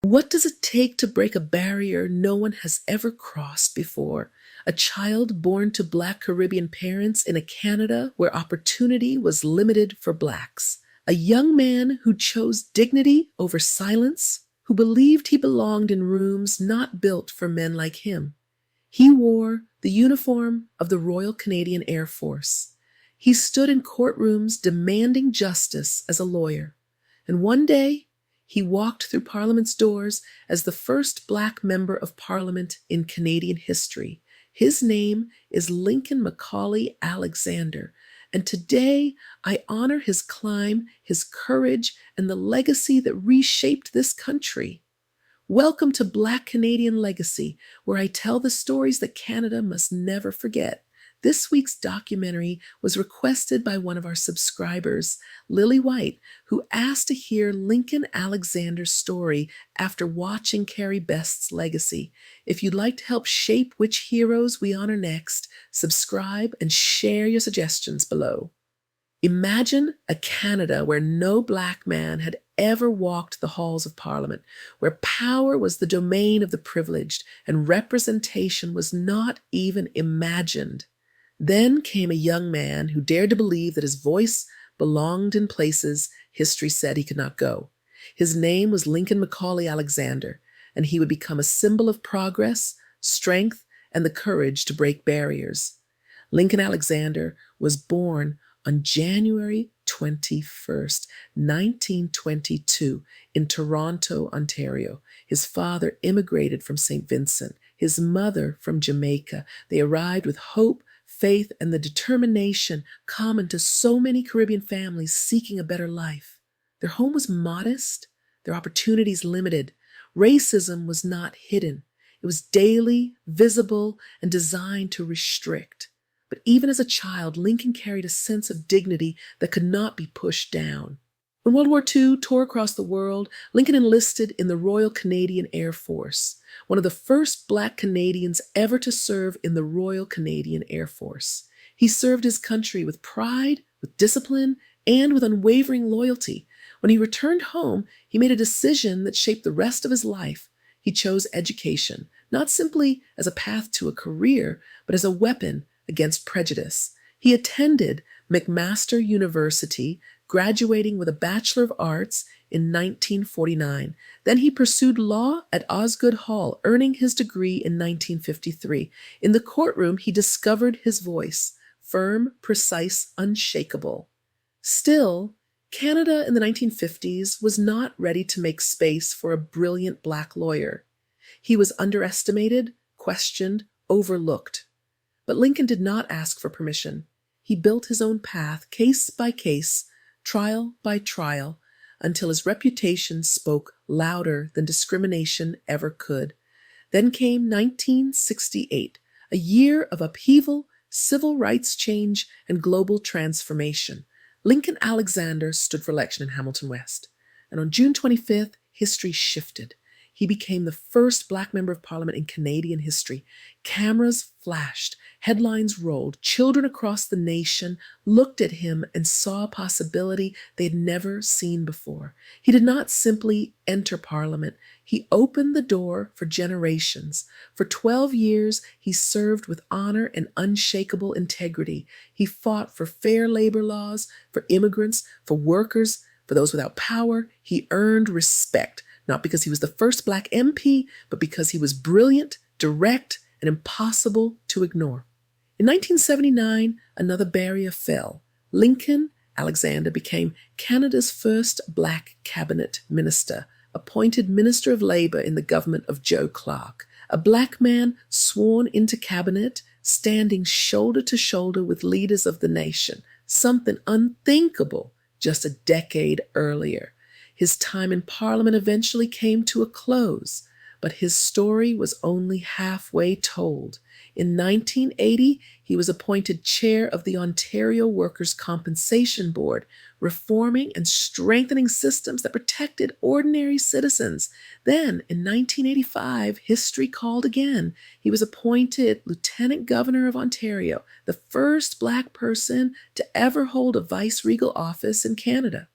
What does it take to break a barrier no one has ever crossed before? A child born to Black Caribbean parents in a Canada where opportunity was limited for Blacks. A young man who chose dignity over silence, who believed he belonged in rooms not built for men like him. He wore the uniform of the Royal Canadian Air Force. He stood in courtrooms demanding justice as a lawyer. And one day, he walked through Parliament's doors as the first Black member of Parliament in Canadian history. His name is Lincoln Macaulay Alexander, and today I honor his climb, his courage, and the legacy that reshaped this country. Welcome to Black Canadian Legacy, where I tell the stories that Canada must never forget. This week's documentary was requested by one of our subscribers, Lily White, who asked to hear Lincoln Alexander's story after watching Carrie Best's legacy. If you'd like to help shape which heroes we honor next, subscribe and share your suggestions below. Imagine a Canada where no Black man had ever walked the halls of Parliament, where power was the domain of the privileged and representation was not even imagined. Then came a young man who dared to believe that his voice belonged in places history said he could not go. His name was Lincoln Macaulay Alexander, and he would become a symbol of progress, strength, and the courage to break barriers. Lincoln Alexander was born on January 21st, 1922, in Toronto, Ontario. His father immigrated from St. Vincent, his mother from Jamaica. They arrived with hope, faith, and the determination common to so many Caribbean families seeking a better life. Their home was modest, their opportunities limited. Racism was not hidden. It was daily, visible, and designed to restrict. But even as a child, Lincoln carried a sense of dignity that could not be pushed down. When World War II tore across the world, Lincoln enlisted in the Royal Canadian Air Force, one of the first Black Canadians ever to serve in the Royal Canadian Air Force. He served his country with pride, with discipline, and with unwavering loyalty. When he returned home, he made a decision that shaped the rest of his life. He chose education, not simply as a path to a career, but as a weapon against prejudice. He attended McMaster University, graduating with a Bachelor of Arts in 1949. Then he pursued law at Osgoode Hall, earning his degree in 1953. In the courtroom, he discovered his voice, firm, precise, unshakable. Still, Canada in the 1950s was not ready to make space for a brilliant Black lawyer. He was underestimated, questioned, overlooked. But Lincoln did not ask for permission. He built his own path, case by case, trial by trial, until his reputation spoke louder than discrimination ever could. Then came 1968, a year of upheaval, civil rights change, and global transformation. Lincoln Alexander stood for election in Hamilton West. And on June 25th, history shifted. He became the first Black member of Parliament in Canadian history. Cameras flashed, headlines rolled, children across the nation looked at him and saw a possibility they'd never seen before. He did not simply enter Parliament. He opened the door for generations. For 12 years, he served with honor and unshakable integrity. He fought for fair labor laws, for immigrants, for workers, for those without power. He earned respect, not because he was the first Black MP, but because he was brilliant, direct, and impossible to ignore. In 1979, another barrier fell. Lincoln Alexander became Canada's first Black cabinet minister, appointed Minister of Labour in the government of Joe Clark, a Black man sworn into cabinet, standing shoulder to shoulder with leaders of the nation, something unthinkable just a decade earlier. His time in Parliament eventually came to a close, but his story was only halfway told. In 1980, he was appointed chair of the Ontario Workers' Compensation Board, reforming and strengthening systems that protected ordinary citizens. Then, in 1985, history called again. He was appointed Lieutenant Governor of Ontario, the first Black person to ever hold a vice-regal office in Canada.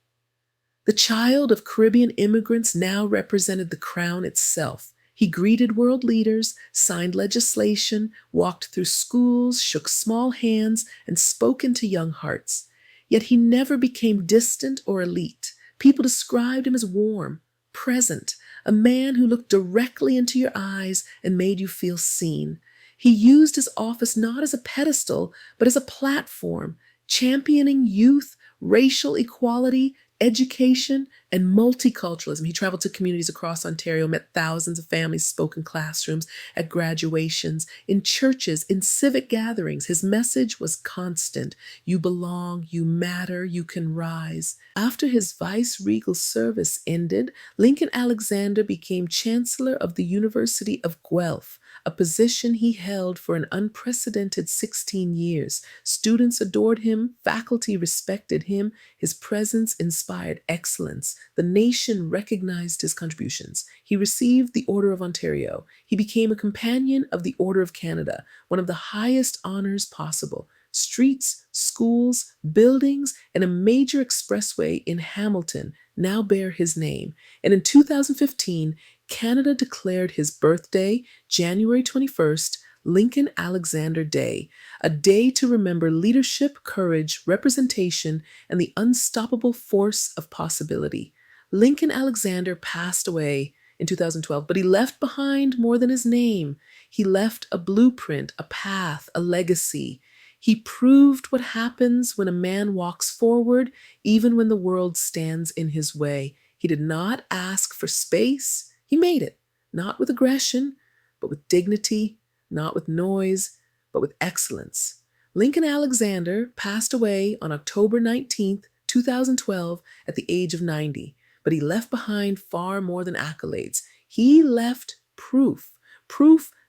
The child of Caribbean immigrants now represented the crown itself. He greeted world leaders, signed legislation, walked through schools, shook small hands, and spoke into young hearts. Yet he never became distant or elite. People described him as warm, present, a man who looked directly into your eyes and made you feel seen. He used his office not as a pedestal, but as a platform, championing youth, racial equality, education, and multiculturalism. He traveled to communities across Ontario, met thousands of families, spoke in classrooms, at graduations, in churches, in civic gatherings. His message was constant. You belong, you matter, you can rise. After his vice-regal service ended, Lincoln Alexander became Chancellor of the University of Guelph, a position he held for an unprecedented 16 years. Students adored him, faculty respected him, his presence inspired excellence. The nation recognized his contributions. He received the Order of Ontario. He became a companion of the Order of Canada, one of the highest honors possible. Streets, schools, buildings, and a major expressway in Hamilton now bear his name. And in 2015, Canada declared his birthday, January 21st, Lincoln Alexander Day, a day to remember leadership, courage, representation, and the unstoppable force of possibility. Lincoln Alexander passed away in 2012, but he left behind more than his name. He left a blueprint, a path, a legacy. He proved what happens when a man walks forward, even when the world stands in his way. He did not ask for space. He made it, not with aggression, but with dignity, not with noise, but with excellence. Lincoln Alexander passed away on October 19th, 2012, at the age of 90, but he left behind far more than accolades. He left proof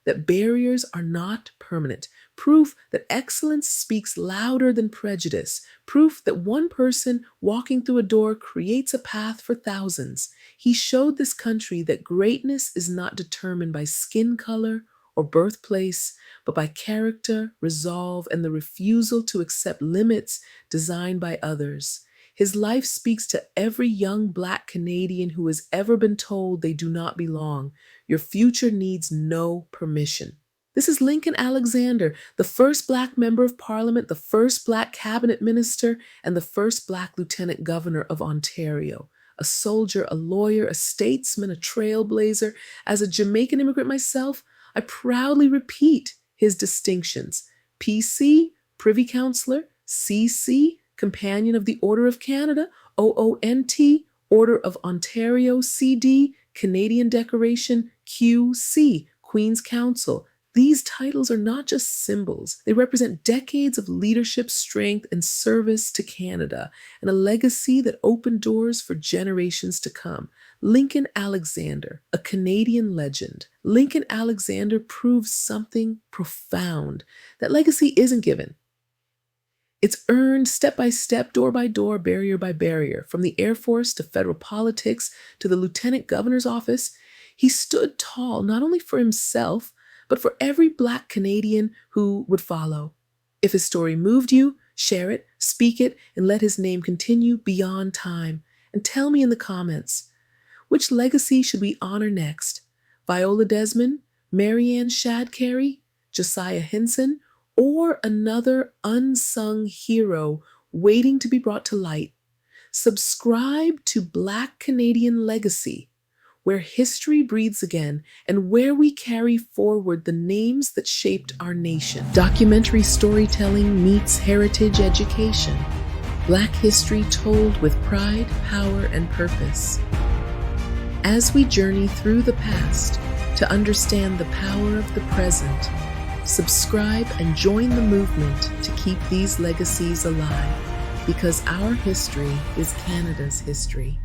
that barriers are not permanent, proof that excellence speaks louder than prejudice, proof that one person walking through a door creates a path for thousands. He showed this country that greatness is not determined by skin color or birthplace, but by character, resolve, and the refusal to accept limits designed by others. His life speaks to every young Black Canadian who has ever been told they do not belong. Your future needs no permission. This is Lincoln Alexander, the first Black member of Parliament, the first Black cabinet minister, and the first Black lieutenant governor of Ontario. A soldier, a lawyer, a statesman, a trailblazer. As a Jamaican immigrant myself, I proudly repeat his distinctions. PC, Privy Councillor; CC, Companion of the Order of Canada; OOnt, Order of Ontario; CD, Canadian Decoration; QC, Queen's Counsel. These titles are not just symbols. They represent decades of leadership, strength, and service to Canada, and a legacy that opened doors for generations to come. Lincoln Alexander, a Canadian legend. Lincoln Alexander proves something profound. That legacy isn't given. It's earned step by step, door by door, barrier by barrier. From the Air Force to federal politics to the Lieutenant Governor's office, he stood tall not only for himself, but for every Black Canadian who would follow. If his story moved you, share it, speak it, and let his name continue beyond time. And tell me in the comments, which legacy should we honor next? Viola Desmond, Marianne Shadcarey, Josiah Henson, or another unsung hero waiting to be brought to light? Subscribe to Black Canadian Legacy, where history breathes again and where we carry forward the names that shaped our nation. Documentary storytelling meets heritage education. Black history told with pride, power, and purpose. As we journey through the past to understand the power of the present, subscribe and join the movement to keep these legacies alive, because our history is Canada's history.